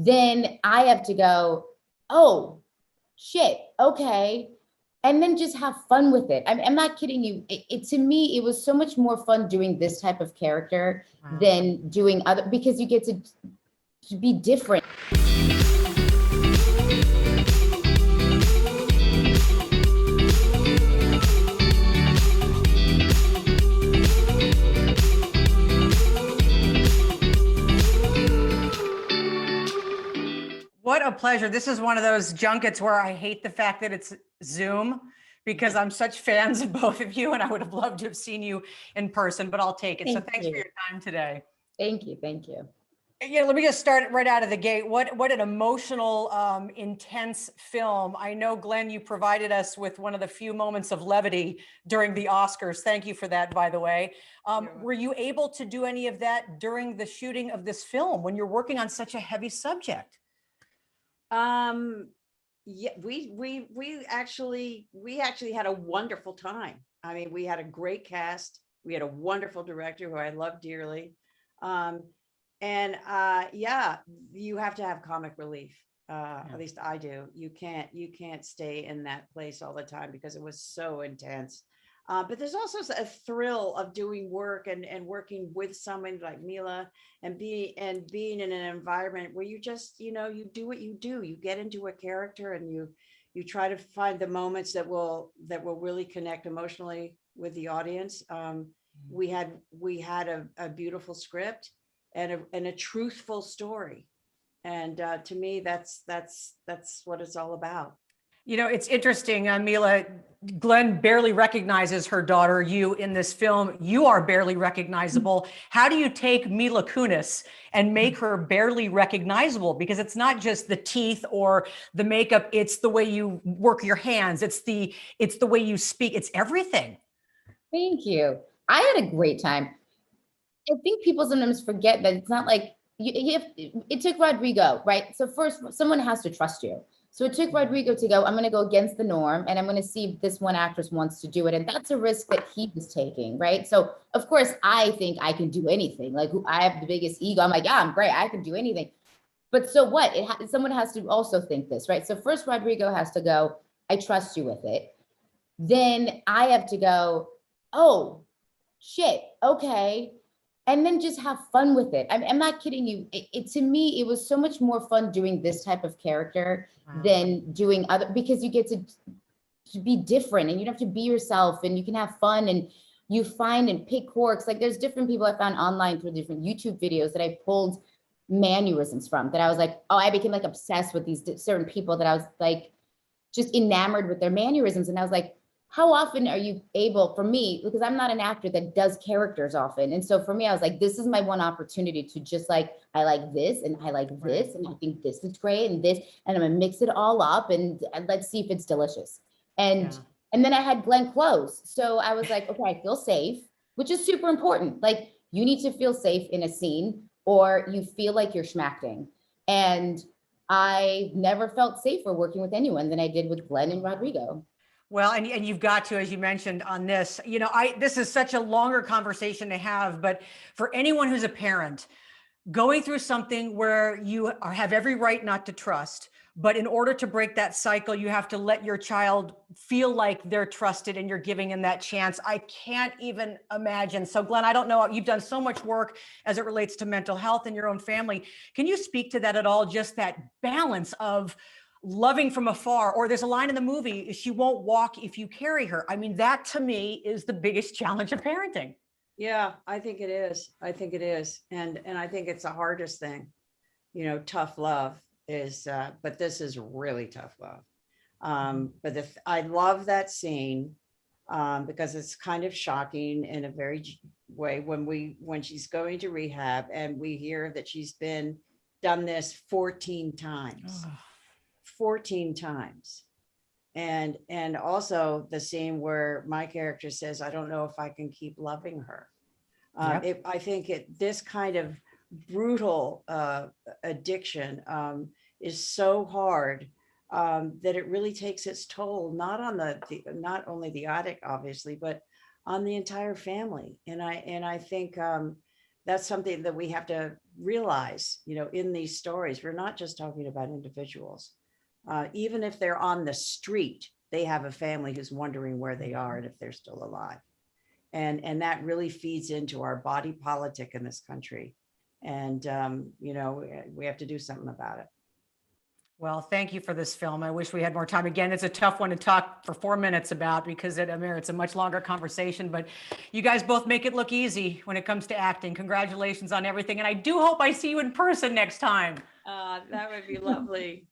then I have to go, oh, shit, okay. And then just have fun with it. I'm not kidding you. To me, it was so much more fun doing this type of character than doing other, because you get to be different. What a pleasure. This is one of those junkets where I hate the fact that it's Zoom, because I'm such fans of both of you and I would have loved to have seen you in person, but I'll take it. So thanks for your time today. Thank you. Thank you. Yeah, let me just start right out of the gate. What an emotional, intense film. I know, Glenn, you provided us with one of the few moments of levity during the Oscars. Thank you for that, by the way. Were you able to do any of that during the shooting of this film when you're working on such a heavy subject? Yeah, we actually had a wonderful time. I mean, we had a great cast. We had a wonderful director who I love dearly. Yeah, you have to have comic relief. At least I do. You can't stay in that place all the time because it was so intense. But there's also a thrill of doing work and working with someone like Mila and being in an environment where you just, you do what you do. You get into a character and you try to find the moments that will really connect emotionally with the audience. We had a beautiful script and a truthful story. And to me, that's what it's all about. You know, it's interesting, Mila, Glenn barely recognizes her daughter, you, in this film. You are barely recognizable. How do you take Mila Kunis and make her barely recognizable? Because it's not just the teeth or the makeup, it's the way you work your hands. It's the way you speak. It's everything. Thank you. I had a great time. I think people sometimes forget that it's not like it took Rodrigo, right? So first, someone has to trust you. So it took Rodrigo to go, I'm going to go against the norm and I'm going to see if this one actress wants to do it. And that's a risk that he was taking, right? So of course, I think I can do anything. Like, I have the biggest ego. I'm like, yeah, I'm great. I can do anything. But so what? Someone has to also think this, right? So first Rodrigo has to go, I trust you with it. Then I have to go, oh, shit, okay. And then just have fun with it. I'm not kidding you. To me, it was so much more fun doing this type of character than doing other, because you get to be different and you don't have to be yourself and you can have fun and you find and pick quirks. Like, there's different people I found online through different YouTube videos that I pulled mannerisms from, that I was like, oh, I became like obsessed with these certain people that I was like just enamored with their mannerisms. And I was like, how often are you able, for me, because I'm not an actor that does characters often. And so for me, I was like, this is my one opportunity to just like, I like this and I like this and I think this is great and this, and I'm gonna mix it all up and let's see if it's delicious. And then I had Glenn Close. So I was like, okay, I feel safe, which is super important. Like, you need to feel safe in a scene or you feel like you're schmacking. And I never felt safer working with anyone than I did with Glenn and Rodrigo. Well, and you've got to, as you mentioned on this, this is such a longer conversation to have, but for anyone who's a parent going through something where you have every right not to trust, but in order to break that cycle, you have to let your child feel like they're trusted and you're giving them that chance. I can't even imagine. So Glenn, I don't know, you've done so much work as it relates to mental health in your own family. Can you speak to that at all? Just that balance of loving from afar, or there's a line in the movie, she won't walk if you carry her. I mean, that to me is the biggest challenge of parenting. Yeah, I think it is. I think it is. And I think it's the hardest thing, tough love is, but this is really tough love. But I love that scene because it's kind of shocking in a very way when she's going to rehab and we hear that she's done this 14 times. 14 times. And also the scene where my character says, I don't know if I can keep loving her. I think this kind of brutal addiction is so hard that it really takes its toll, not only the addict, obviously, but on the entire family. And I think that's something that we have to realize, in these stories, we're not just talking about individuals. Even if they're on the street, they have a family who's wondering where they are and if they're still alive. And that really feeds into our body politic in this country. And, we have to do something about it. Well, thank you for this film. I wish we had more time. Again, it's a tough one to talk for 4 minutes about because it merits a much longer conversation, but you guys both make it look easy when it comes to acting. Congratulations on everything. And I do hope I see you in person next time. That would be lovely.